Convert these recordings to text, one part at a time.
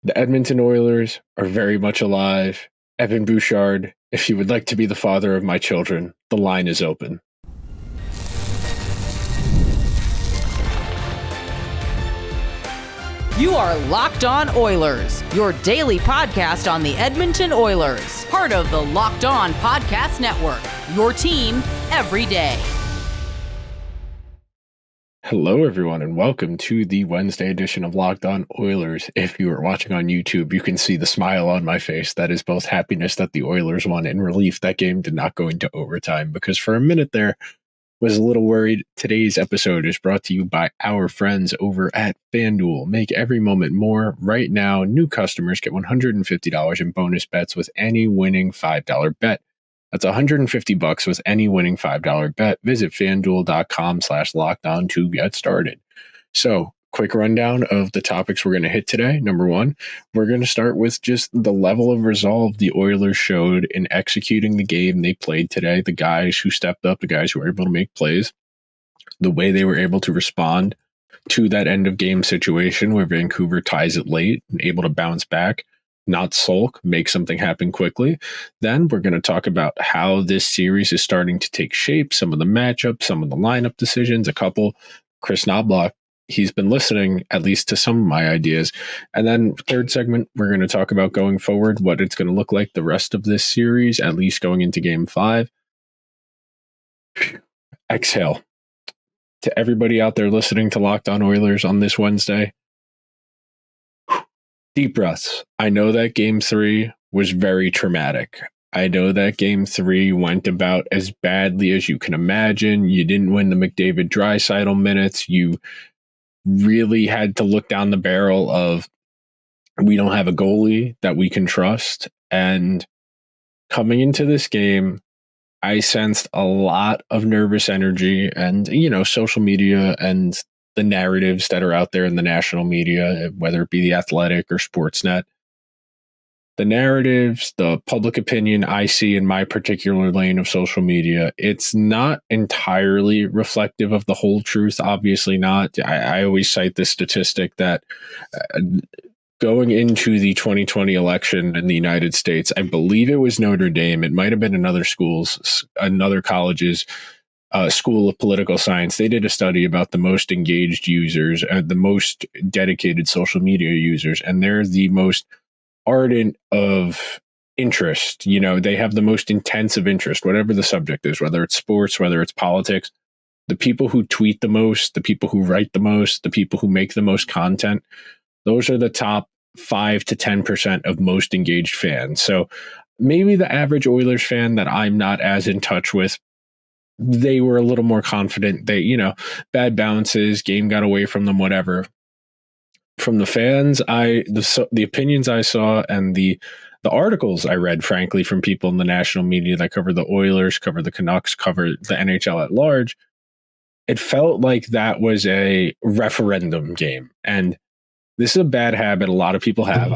The Edmonton Oilers are very much alive. Evan Bouchard, if you would like to be the father of my children, the line is open. You are Locked On Oilers, your daily podcast on the Edmonton Oilers, part of the Locked On Podcast Network, your team every day. Hello, everyone, and welcome to the Wednesday edition of Locked On Oilers. If you are watching on YouTube, you can see the smile on my face. That is both happiness that the Oilers won and relief that game did not go into overtime, because for a minute there, was a little worried. Today's episode is brought to you by our friends over at FanDuel. Make every moment more. Right now, new customers get $150 in bonus bets with any winning $5 bet. That's $150 with any winning $5 bet. Visit FanDuel.com/lockedon to get started. So, quick rundown of the topics we're going to hit today. Number one, we're going to start with just the level of resolve the Oilers showed in executing the game they played today. The guys who stepped up, the guys who were able to make plays, the way they were able to respond to that end of game situation where Vancouver ties it late and able to bounce back, not sulk, make something happen quickly. Then we're going to talk about how this series is starting to take shape, some of the matchups, some of the lineup decisions, a couple. Kris Knoblauch, he's been listening at least to some of my ideas. And then third segment, we're going to talk about going forward, what it's going to look like the rest of this series, at least going into game 5. Exhale. To everybody out there listening to Locked On Oilers on this Wednesday, deep breaths. I know that game 3 was very traumatic. I know that game 3 went about as badly as you can imagine. You didn't win the McDavid Draisaitl minutes. You really had to look down the barrel of, we don't have a goalie that we can trust. And coming into this game, I sensed a lot of nervous energy and, social media and the narratives that are out there in the national media, whether it be The Athletic or Sportsnet. The narratives, the public opinion I see in my particular lane of social media, it's not entirely reflective of the whole truth. Obviously not. I always cite this statistic that going into the 2020 election in the United States, I believe it was Notre Dame. It might have been another college's School of Political Science. They did a study about the most engaged users, the most dedicated social media users, and they're the most ardent of interest. They have the most intensive interest, whatever the subject is, whether it's sports, whether it's politics. The people who tweet the most, the people who write the most, the people who make the most content, those are the top 5 to 10% of most engaged fans. So maybe the average Oilers fan that I'm not as in touch with, they were a little more confident. They, bad bounces, game got away from them, whatever. From the fans, the opinions I saw and the articles I read, frankly, from people in the national media that cover the Oilers, cover the Canucks, cover the NHL at large, it felt like that was a referendum game. And this is a bad habit a lot of people have.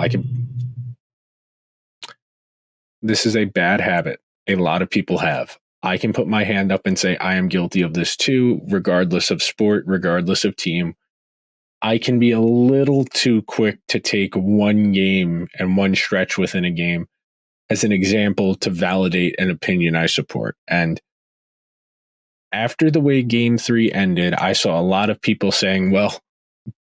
This is a bad habit a lot of people have. I can put my hand up and say I am guilty of this too, regardless of sport, regardless of team. I can be a little too quick to take one game and one stretch within a game as an example to validate an opinion I support. And after the way game 3 ended, I saw a lot of people saying, well,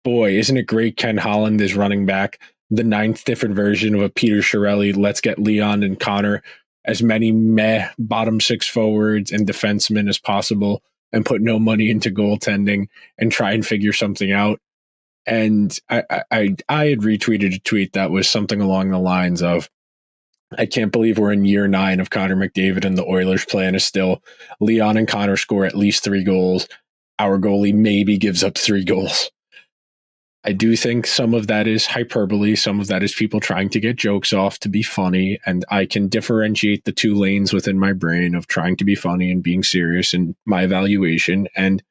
boy, isn't it great Ken Holland is running back the 9th different version of a Peter Chiarelli. Let's get Leon and Connor as many bottom 6 forwards and defensemen as possible and put no money into goaltending and try and figure something out. And I had retweeted a tweet that was something along the lines of, I can't believe we're in year 9 of Connor McDavid and the Oilers' plan is still Leon and Connor score at least 3 goals. Our goalie maybe gives up 3 goals. I do think some of that is hyperbole. Some of that is people trying to get jokes off to be funny. And I can differentiate the 2 lanes within my brain of trying to be funny and being serious in my evaluation. And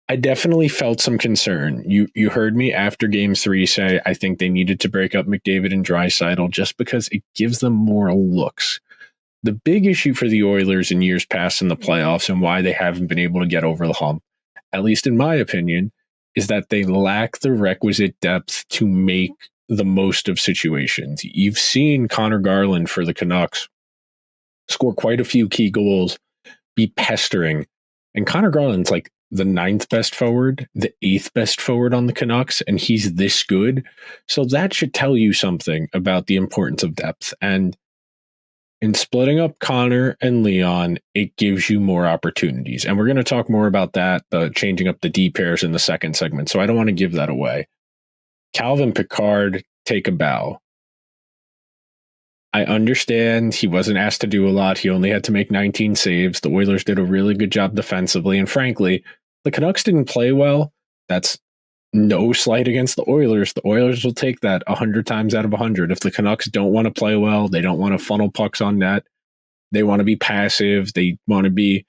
I definitely felt some concern. You heard me after game 3 say, I think they needed to break up McDavid and Draisaitl just because it gives them more looks. The big issue for the Oilers in years past in the playoffs and why they haven't been able to get over the hump, at least in my opinion, is that they lack the requisite depth to make the most of situations. You've seen Connor Garland for the Canucks score quite a few key goals, be pestering. And Connor Garland's like the 9th best forward, the 8th best forward on the Canucks, and he's this good. So that should tell you something about the importance of depth. And in splitting up Connor and Leon, it gives you more opportunities. And we're going to talk more about that, the changing up the D pairs in the second segment. So I don't want to give that away. Calvin Pickard, take a bow. I understand he wasn't asked to do a lot. He only had to make 19 saves. The Oilers did a really good job defensively. And frankly, the Canucks didn't play well. That's no slight against the Oilers. The Oilers will take that 100 times out of 100. If the Canucks don't want to play well, they don't want to funnel pucks on net, they want to be passive, they want to be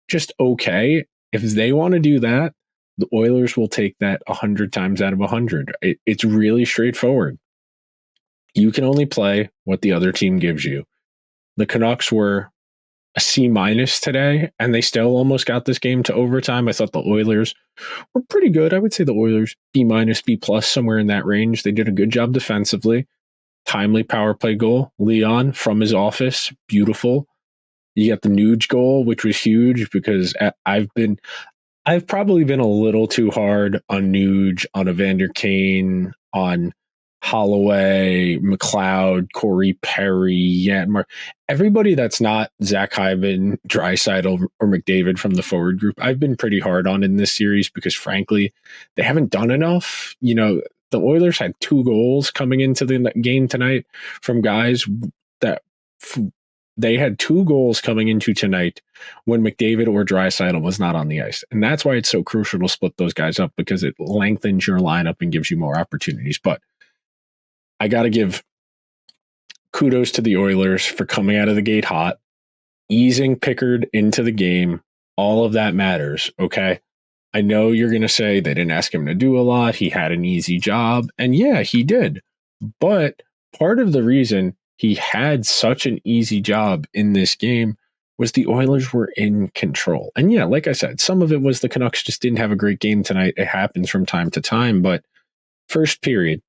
just okay. If they want to do that, the Oilers will take that 100 times out of 100. It's really straightforward. You can only play what the other team gives you. The Canucks were a C- today, and they still almost got this game to overtime. I thought the Oilers were pretty good. I would say the Oilers B-, B+, somewhere in that range. They did a good job defensively. Timely power play goal. Leon from his office. Beautiful. You got the Nuge goal, which was huge because I've probably been a little too hard on Nuge, on Evander Kane, on Holloway, McLeod, Corey Perry, Yanmar, everybody that's not Zach Hyman, Draisaitl, or McDavid from the forward group, I've been pretty hard on in this series because, frankly, they haven't done enough. You know, the Oilers had 2 goals coming into the game tonight from guys that they had 2 goals coming into tonight when McDavid or Draisaitl was not on the ice. And that's why it's so crucial to split those guys up, because it lengthens your lineup and gives you more opportunities. But I got to give kudos to the Oilers for coming out of the gate hot, easing Pickard into the game. All of that matters, okay? I know you're going to say they didn't ask him to do a lot. He had an easy job. And yeah, he did. But part of the reason he had such an easy job in this game was the Oilers were in control. And yeah, like I said, some of it was the Canucks just didn't have a great game tonight. It happens from time to time. But first period,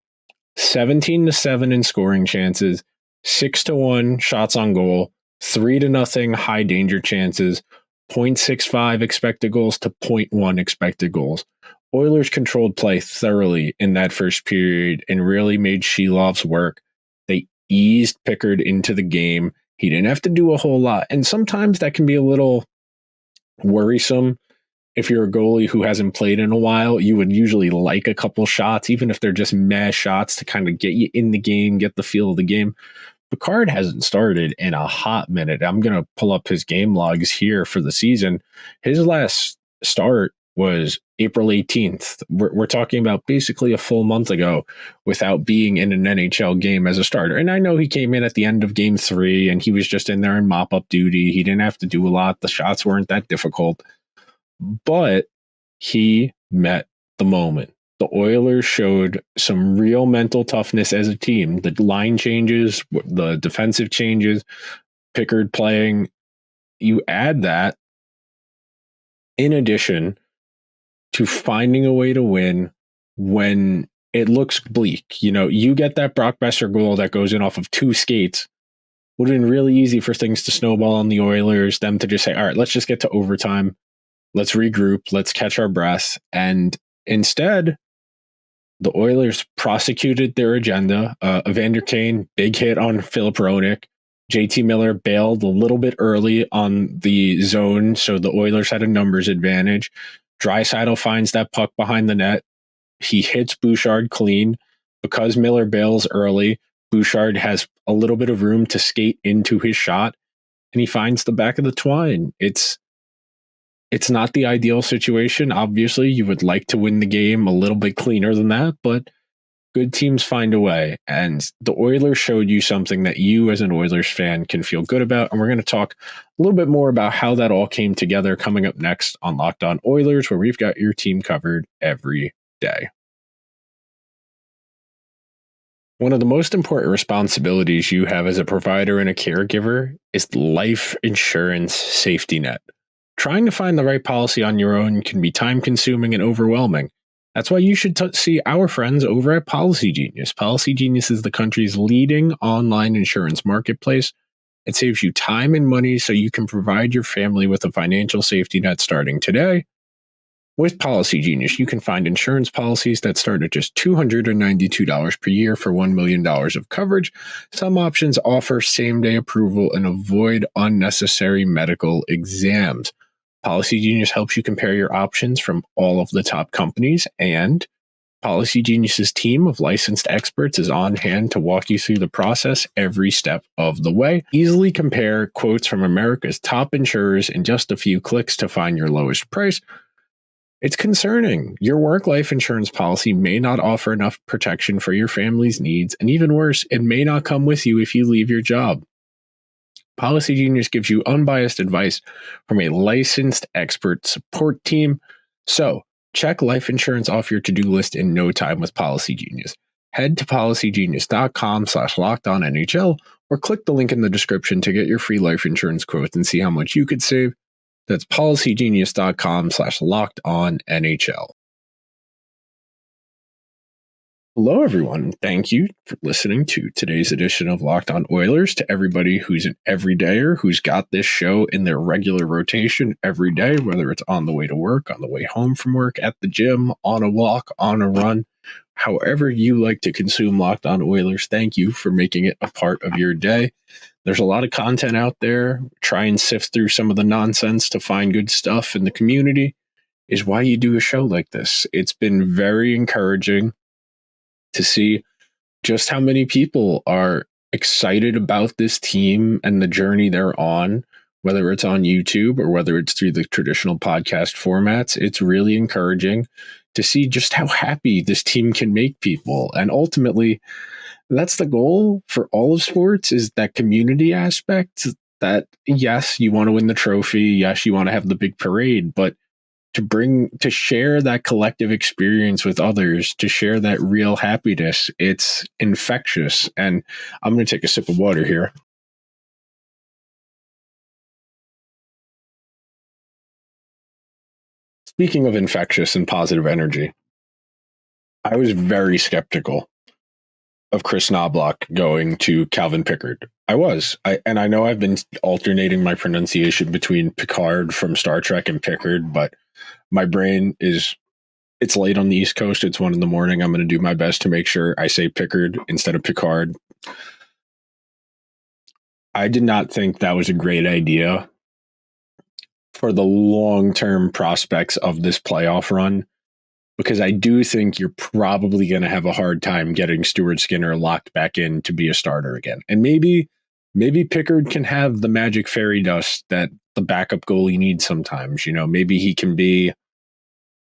17-7 in scoring chances, 6-1 shots on goal, 3-0 high danger chances, 0.65 expected goals to 0.1 expected goals. Oilers controlled play thoroughly in that first period and really made Shilov's work. They eased Pickard into the game. He didn't have to do a whole lot. And sometimes that can be a little worrisome. If you're a goalie who hasn't played in a while, you would usually like a couple shots, even if they're just meh shots to kind of get you in the game, get the feel of the game. Pickard hasn't started in a hot minute. I'm going to pull up his game logs here for the season. His last start was April 18th. We're talking about basically a full month ago without being in an NHL game as a starter. And I know he came in at the end of game 3 and he was just in there in mop-up duty. He didn't have to do a lot. The shots weren't that difficult. But he met the moment. The Oilers showed some real mental toughness as a team. The line changes, the defensive changes, Pickard playing. You add that in addition to finding a way to win when it looks bleak. You know, you get that Brock Besser goal that goes in off of 2 skates. Would have been really easy for things to snowball on the Oilers, them to just say, all right, let's just get to overtime. Let's regroup. Let's catch our breath. And instead, the Oilers prosecuted their agenda. Evander Kane, big hit on Philip Hronek. JT Miller bailed a little bit early on the zone, so the Oilers had a numbers advantage. Draisaitl finds that puck behind the net. He hits Bouchard clean. Because Miller bails early, Bouchard has a little bit of room to skate into his shot, and he finds the back of the twine. It's not the ideal situation. Obviously, you would like to win the game a little bit cleaner than that, but good teams find a way. And the Oilers showed you something that you as an Oilers fan can feel good about. And we're going to talk a little bit more about how that all came together coming up next on Locked On Oilers, where we've got your team covered every day. One of the most important responsibilities you have as a provider and a caregiver is the life insurance safety net. Trying to find the right policy on your own can be time-consuming and overwhelming. That's why you should see our friends over at Policygenius. Policygenius is the country's leading online insurance marketplace. It saves you time and money so you can provide your family with a financial safety net starting today. With Policygenius, you can find insurance policies that start at just $292 per year for $1 million of coverage. Some options offer same-day approval and avoid unnecessary medical exams. Policygenius helps you compare your options from all of the top companies, and Policygenius's team of licensed experts is on hand to walk you through the process every step of the way. Easily compare quotes from America's top insurers in just a few clicks to find your lowest price. It's concerning. Your work life insurance policy may not offer enough protection for your family's needs, and even worse, it may not come with you if you leave your job. Policygenius gives you unbiased advice from a licensed expert support team. So, check life insurance off your to-do list in no time with Policygenius. Head to policygenius.com/lockedonnhl or click the link in the description to get your free life insurance quote and see how much you could save. That's policygenius.com/lockedonnhl. Hello, everyone. Thank you for listening to today's edition of Locked On Oilers. To everybody who's an everydayer, who's got this show in their regular rotation every day, whether it's on the way to work, on the way home from work, at the gym, on a walk, on a run, however you like to consume Locked On Oilers, thank you for making it a part of your day. There's a lot of content out there. Try and sift through some of the nonsense to find good stuff in the community is why you do a show like this. It's been very encouraging to see just how many people are excited about this team and the journey they're on, whether it's on YouTube or whether it's through the traditional podcast formats. It's really encouraging to see just how happy this team can make people. And ultimately, that's the goal for all of sports, is that community aspect. That, yes, you want to win the trophy. Yes, you want to have the big parade, but to share that collective experience with others, to share that real happiness, it's infectious. And I'm going to take a sip of water here. Speaking of infectious and positive energy, I was very skeptical of Kris Knoblauch going to Calvin Pickard. I know I've been alternating my pronunciation between Pickard from Star Trek and Pickard, but my brain it's late on the East Coast. It's 1 a.m. I'm going to do my best to make sure I say Pickard instead of Pickard. I did not think that was a great idea for the long-term prospects of this playoff run, because I do think you're probably going to have a hard time getting Stuart Skinner locked back in to be a starter again. And maybe Pickard can have the magic fairy dust that the backup goalie needs sometimes. Maybe he can be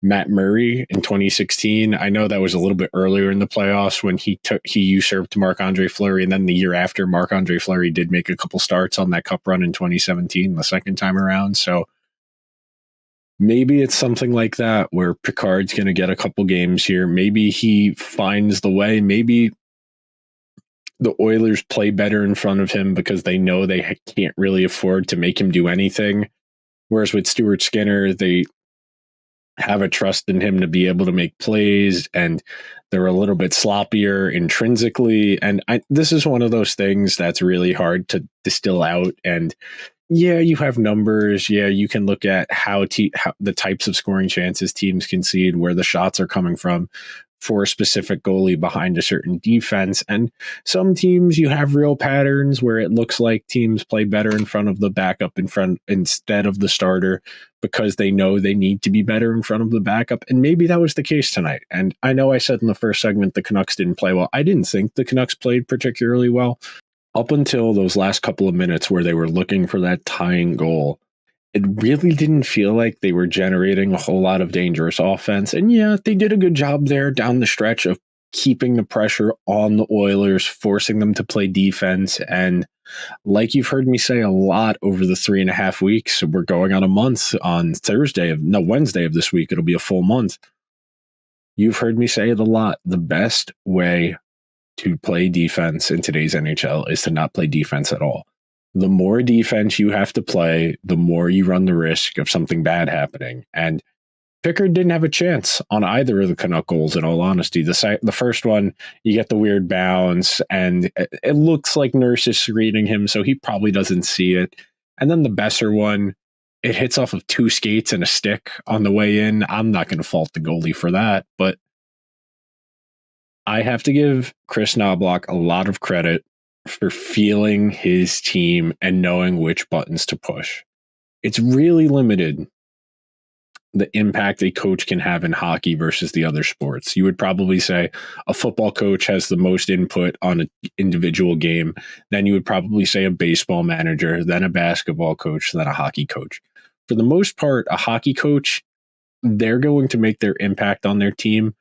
Matt Murray in 2016. I know that was a little bit earlier in the playoffs when he usurped Marc-Andre Fleury, and then the year after, Marc-Andre Fleury did make a couple starts on that cup run in 2017, the second time around. So maybe it's something like that where Pickard's going to get a couple games here. Maybe he finds the way. Maybe the Oilers play better in front of him because they know they can't really afford to make him do anything. Whereas with Stuart Skinner, they have a trust in him to be able to make plays, and they're a little bit sloppier intrinsically. And this is one of those things that's really hard to distill out. And yeah, you have numbers. Yeah, you can look at how the types of scoring chances teams concede, where the shots are coming from for a specific goalie behind a certain defense. And some teams, you have real patterns where it looks like teams play better in front of the backup instead of the starter, because they know they need to be better in front of the backup. And maybe that was the case tonight. And I know I said in the first segment the Canucks didn't play well. I didn't think the Canucks played particularly well up until those last couple of minutes where they were looking for that tying goal. It really didn't feel like they were generating a whole lot of dangerous offense. And yeah, they did a good job there down the stretch of keeping the pressure on the Oilers, forcing them to play defense. And like you've heard me say a lot over the 3.5 weeks, we're going on a month on Wednesday of this week. It'll be a full month. You've heard me say it a lot. The best way to play defense in today's NHL is to not play defense at all. The more defense you have to play, the more you run the risk of something bad happening. And Pickard didn't have a chance on either of the Canuck goals, in all honesty. The first one, you get the weird bounce, and it looks like Nurse is screening him, so he probably doesn't see it. And then the Besser one, it hits off of 2 skates and a stick on the way in. I'm not going to fault the goalie for that, but I have to give Kris Knoblauch a lot of credit for feeling his team and knowing which buttons to push. It's really limited, the impact a coach can have in hockey versus the other sports. You would probably say a football coach has the most input on an individual game. Then you would probably say a baseball manager, then a basketball coach, then a hockey coach. For the most part, a hockey coach, they're going to make their impact on their team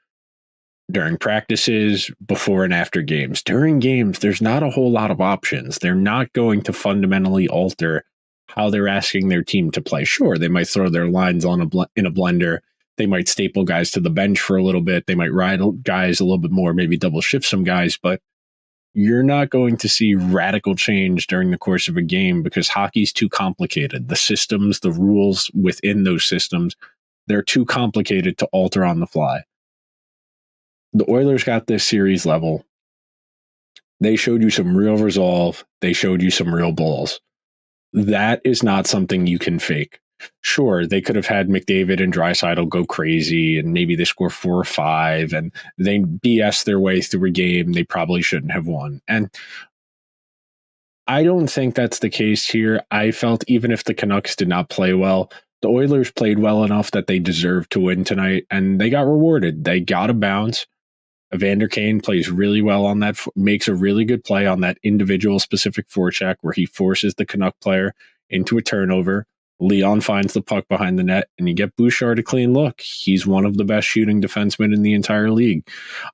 during practices, before and after games. During games, there's not a whole lot of options. They're not going to fundamentally alter how they're asking their team to play. Sure, they might throw their lines on in a blender. They might staple guys to the bench for a little bit. They might ride guys a little bit more, maybe double shift some guys, but you're not going to see radical change during the course of a game because hockey's too complicated. The systems, the rules within those systems, they're too complicated to alter on the fly. The Oilers got this series level. They showed you some real resolve. They showed you some real balls. That is not something you can fake. Sure, they could have had McDavid and Draisaitl go crazy, and maybe they score 4 or 5, and they BS their way through a game they probably shouldn't have won. And I don't think that's the case here. I felt even if the Canucks did not play well, the Oilers played well enough that they deserved to win tonight, and they got rewarded. They got a bounce. Evander Kane plays really well on that, makes a really good play on that individual specific forecheck where he forces the Canuck player into a turnover. Leon finds the puck behind the net, and you get Bouchard a clean look. He's one of the best shooting defensemen in the entire league.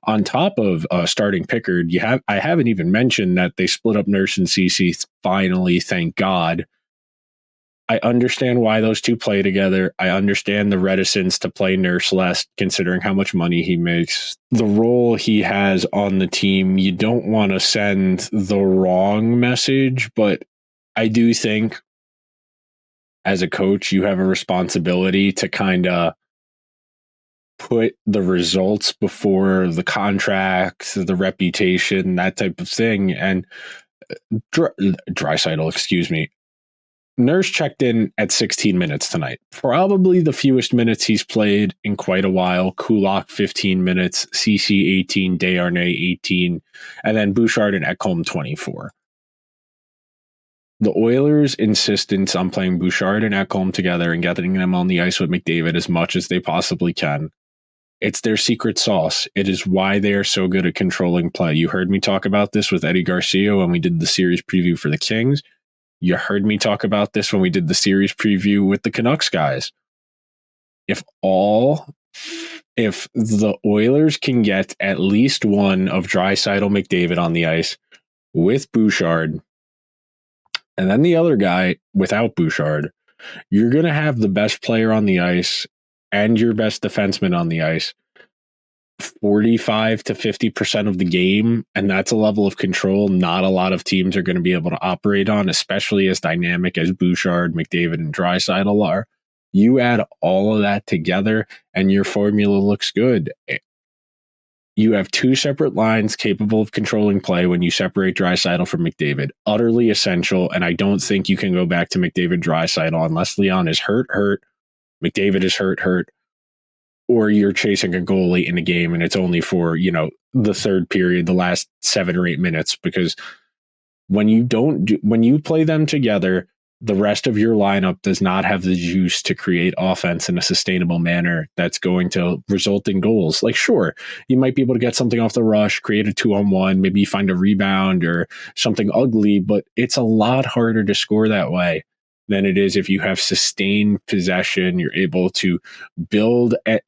On top of starting Pickard, I haven't even mentioned that they split up Nurse and Ceci finally, thank God. I understand why those two play together. I understand the reticence to play Nurse less, considering how much money he makes. The role he has on the team, you don't want to send the wrong message, but I do think as a coach, you have a responsibility to kind of put the results before the contract, the reputation, that type of thing. And Draisaitl, excuse me. Nurse checked in at 16 minutes tonight. Probably the fewest minutes he's played in quite a while. Kulak, 15 minutes. Ceci, 18. Desharnais, 18. And then Bouchard and Ekholm, 24. The Oilers' insistence on playing Bouchard and Ekholm together and getting them on the ice with McDavid as much as they possibly can. It's their secret sauce. It is why they are so good at controlling play. You heard me talk about this with Eddie Garcia when we did the series preview for the Kings. You heard me talk about this when we did the series preview with the Canucks guys. If the Oilers can get at least one of Draisaitl, McDavid on the ice with Bouchard, and then the other guy without Bouchard, you're going to have the best player on the ice and your best defenseman on the ice 45 to 50% of the game, and that's a level of control not a lot of teams are going to be able to operate on, especially as dynamic as Bouchard, McDavid, and Draisaitl are. You add all of that together, and your formula looks good. You have two separate lines capable of controlling play when you separate Draisaitl from McDavid. Utterly essential, and I don't think you can go back to McDavid Draisaitl unless Leon is hurt, McDavid is hurt, or you're chasing a goalie in a game and it's only for, the third period, the last 7 or 8 minutes, because when you play them together, the rest of your lineup does not have the juice to create offense in a sustainable manner that's going to result in goals. Like, sure, you might be able to get something off the rush, create a 2-on-1, maybe find a rebound or something ugly, but it's a lot harder to score that way than it is if you have sustained possession. You're able to build and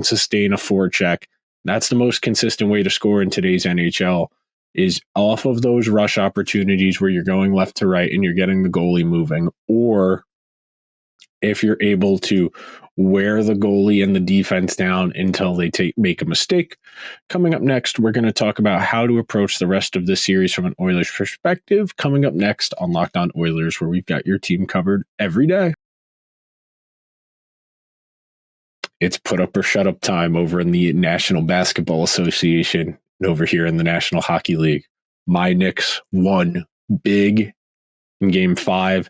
sustain a forecheck. That's the most consistent way to score in today's NHL, is off of those rush opportunities where you're going left to right and you're getting the goalie moving, or if you're able to wear the goalie and the defense down until they make a mistake. Coming up next, we're going to talk about how to approach the rest of this series from an Oilers perspective. Coming up next on Locked On Oilers, where we've got your team covered every day. It's put up or shut up time over in the National Basketball Association and over here in the National Hockey League. My Knicks won big in Game 5.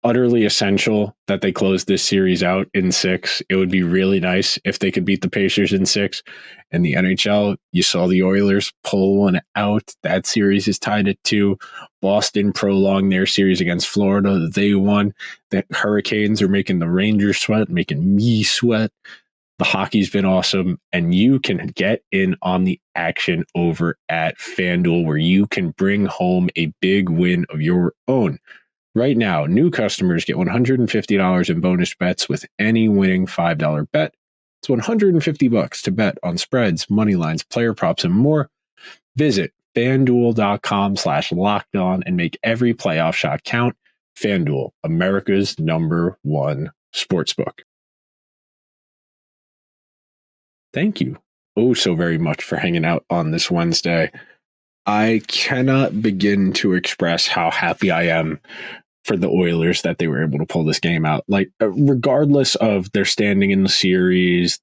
Utterly essential that they close this series out in 6. It would be really nice if they could beat the Pacers in 6. And the NHL, you saw the Oilers pull one out. That series is tied at 2. Boston prolonged their series against Florida. They won. The Hurricanes are making the Rangers sweat, making me sweat. The hockey's been awesome. And you can get in on the action over at FanDuel, where you can bring home a big win of your own. Right now, new customers get $150 in bonus bets with any winning $5 bet. It's $150 to bet on spreads, money lines, player props, and more. Visit FanDuel.com/lockedon and make every playoff shot count. FanDuel, America's #1 sportsbook. Thank you so very much for hanging out on this Wednesday. I cannot begin to express how happy I am for the Oilers that they were able to pull this game out. Like, regardless of their standing in the series,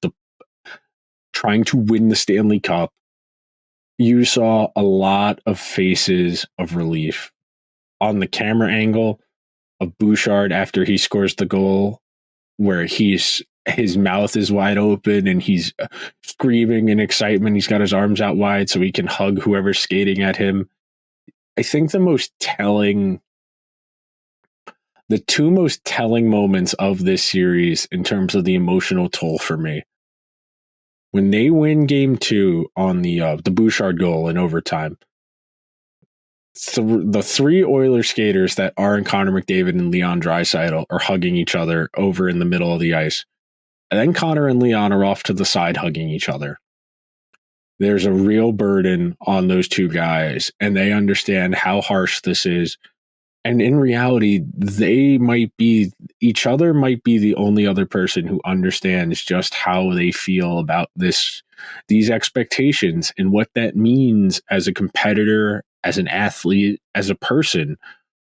trying to win the Stanley Cup, you saw a lot of faces of relief. On the camera angle of Bouchard after he scores the goal, where his mouth is wide open and he's screaming in excitement. He's got his arms out wide so he can hug whoever's skating at him. I think the two most telling moments of this series in terms of the emotional toll for me, when they win Game 2 on the Bouchard goal in overtime, the 3 Oilers skaters that aren't Connor McDavid and Leon Draisaitl are hugging each other over in the middle of the ice. And then Connor and Leon are off to the side hugging each other. There's a real burden on those two guys, and they understand how harsh this is. And in reality, each other might be the only other person who understands just how they feel about these expectations and what that means as a competitor, as an athlete, as a person.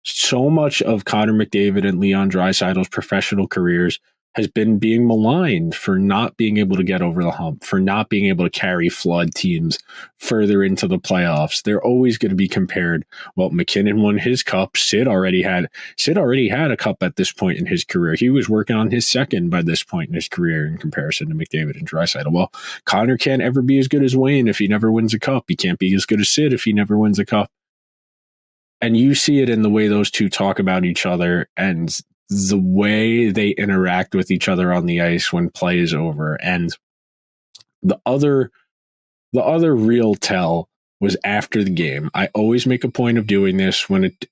So much of Connor McDavid and Leon Draisaitl's professional careers has been being maligned for not being able to get over the hump, for not being able to carry flood teams further into the playoffs. They're always going to be compared. Well, McKinnon won his cup. Sid already had a cup at this point in his career. He was working on his second by this point in his career in comparison to McDavid and Draisaitl. Well, Connor can't ever be as good as Wayne if he never wins a cup. He can't be as good as Sid if he never wins a cup. And you see it in the way those two talk about each other and the way they interact with each other on the ice when play is over. And the other real tell was after the game. I always make a point of doing this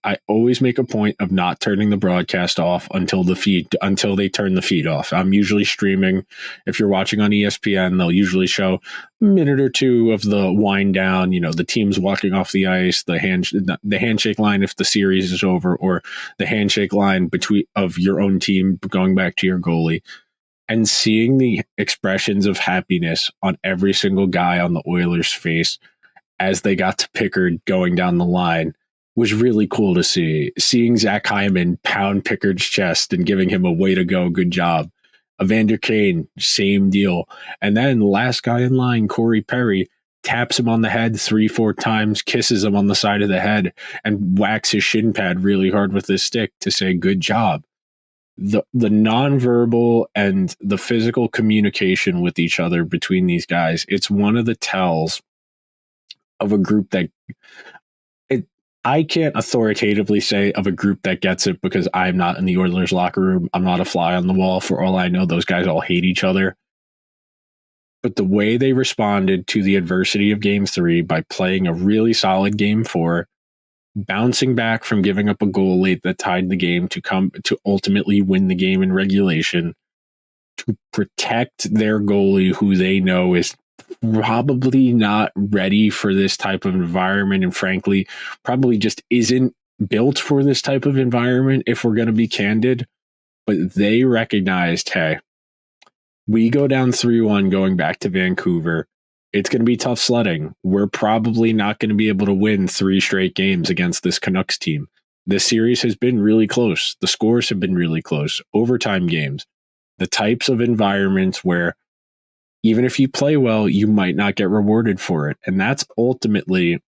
I always make a point of not turning the broadcast off until they turn the feed off. I'm usually streaming. If you're watching on ESPN, they'll usually show a minute or two of the wind down, the teams walking off the ice, the handshake line if the series is over, or the handshake line of your own team going back to your goalie. And seeing the expressions of happiness on every single guy on the Oilers' face as they got to Pickard going down the line was really cool to see. Seeing Zach Hyman pound Pickard's chest and giving him a way to go, good job. Evander Kane, same deal. And then last guy in line, Corey Perry, taps him on the head 3-4 times, kisses him on the side of the head, and whacks his shin pad really hard with his stick to say, good job. The nonverbal and the physical communication with each other between these guys, it's one of the tells of a group that I can't authoritatively say of a group that gets it, because I'm not in the Oilers locker room. I'm not a fly on the wall. For all I know, those guys all hate each other. But the way they responded to the adversity of Game 3 by playing a really solid Game 4, bouncing back from giving up a goal late that tied the game to ultimately win the game in regulation, to protect their goalie, who they know is probably not ready for this type of environment, and frankly, probably just isn't built for this type of environment, if we're going to be candid. But they recognized, hey, we go down 3-1 going back to Vancouver. It's going to be tough sledding. We're probably not going to be able to win 3 straight games against this Canucks team. This series has been really close. The scores have been really close. Overtime games. the types of environments where even if you play well, you might not get rewarded for it. And that's ultimately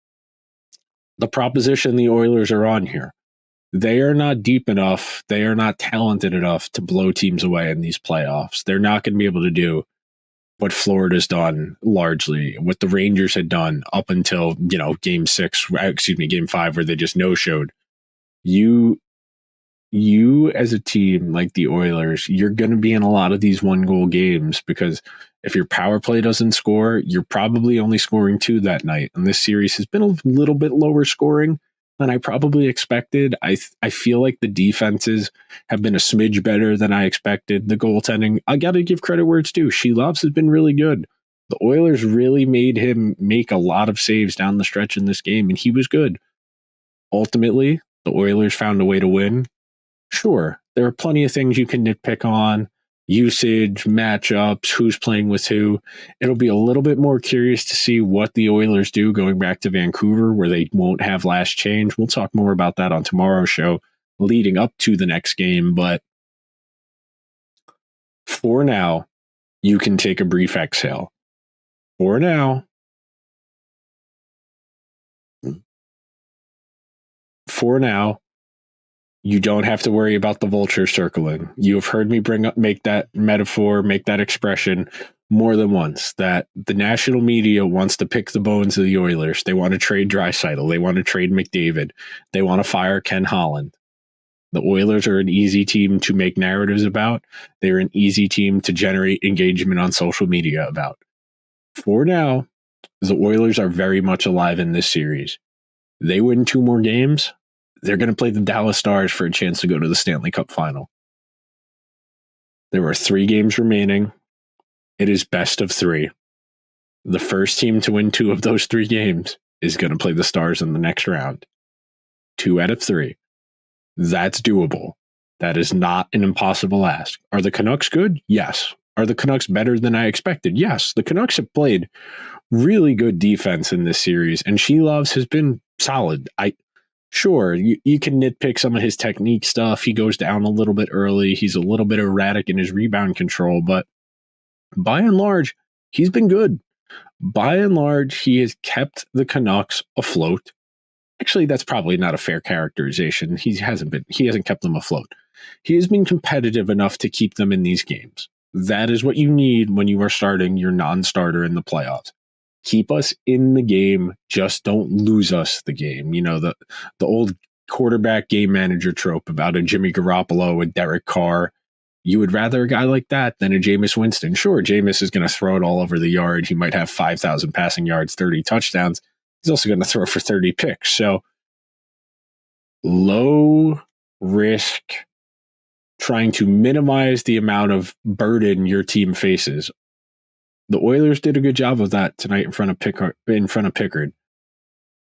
the proposition the Oilers are on here. They are not deep enough. They are not talented enough to blow teams away in these playoffs. They're not going to be able to do what Florida's done largely, what the Rangers had done up until, game 5, where they just no-showed. You as a team like the Oilers, you're going to be in a lot of these 1-goal games because if your power play doesn't score, you're probably only scoring 2 that night. And this series has been a little bit lower scoring than I probably expected. I feel like the defenses have been a smidge better than I expected. The goaltending, I got to give credit where it's due. Sheloves has been really good. The Oilers really made him make a lot of saves down the stretch in this game, and he was good. Ultimately, the Oilers found a way to win. Sure, there are plenty of things you can nitpick on. Usage, matchups, who's playing with who. It'll be a little bit more curious to see what the Oilers do going back to Vancouver, where they won't have last change. We'll talk more about that on tomorrow's show leading up to the next game. But for now, you can take a brief exhale. For now, you don't have to worry about the vulture circling. You have heard me make that metaphor, make that expression more than once, that the national media wants to pick the bones of the Oilers. They want to trade Draisaitl. They want to trade McDavid. They want to fire Ken Holland. The Oilers are an easy team to make narratives about. They're an easy team to generate engagement on social media about. For now, the Oilers are very much alive in this series. They win 2 more games, they're going to play the Dallas Stars for a chance to go to the Stanley Cup final. There are 3 games remaining. It is best of 3. The first team to win 2 of those 3 games is going to play the Stars in the next round. 2 out of 3. That's doable. That is not an impossible ask. Are the Canucks good? Yes. Are the Canucks better than I expected? Yes. The Canucks have played really good defense in this series, and Sheloves has been solid. Sure, you can nitpick some of his technique stuff. He goes down a little bit early. He's a little bit erratic in his rebound control, but by and large, he's been good. By and large, he has kept the Canucks afloat. Actually, that's probably not a fair characterization. He hasn't kept them afloat. He has been competitive enough to keep them in these games. That is what you need when you are starting your non-starter in the playoffs. Keep us in the game. Just don't lose us the game. The old quarterback game manager trope about a Jimmy Garoppolo, a Derek Carr. You would rather a guy like that than a Jameis Winston. Sure, Jameis is going to throw it all over the yard. He might have 5,000 passing yards, 30 touchdowns. He's also going to throw for 30 picks. So low risk, trying to minimize the amount of burden your team faces. The Oilers did a good job of that tonight in front of Pickard.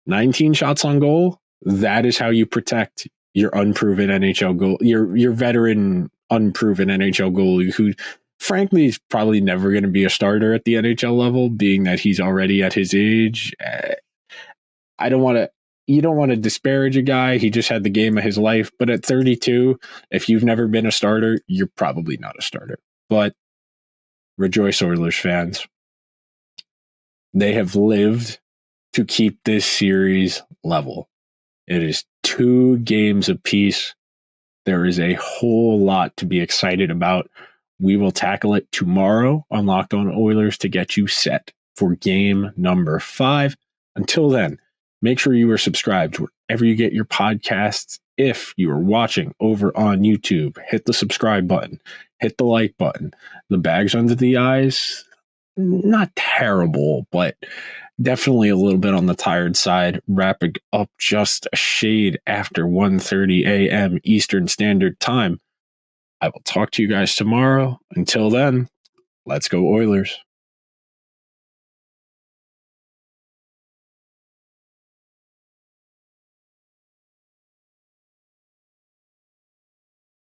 19 shots on goal. That is how you protect your unproven NHL goal, your veteran unproven NHL goalie who frankly is probably never going to be a starter at the NHL level, being that he's already at his age. You don't want to disparage a guy. He just had the game of his life, but at 32, if you've never been a starter, you're probably not a starter. But rejoice, Oilers fans. They have lived to keep this series level. It is 2 games apiece. There is a whole lot to be excited about. We will tackle it tomorrow on Locked On Oilers to get you set for game number 5. Until then, make sure you are subscribed wherever you get your podcasts. If you are watching over on YouTube, hit the subscribe button, hit the like button. The bags under the eyes, not terrible, but definitely a little bit on the tired side, wrapping up just a shade after 1:30 a.m. Eastern Standard Time. I will talk to you guys tomorrow. Until then, let's go Oilers.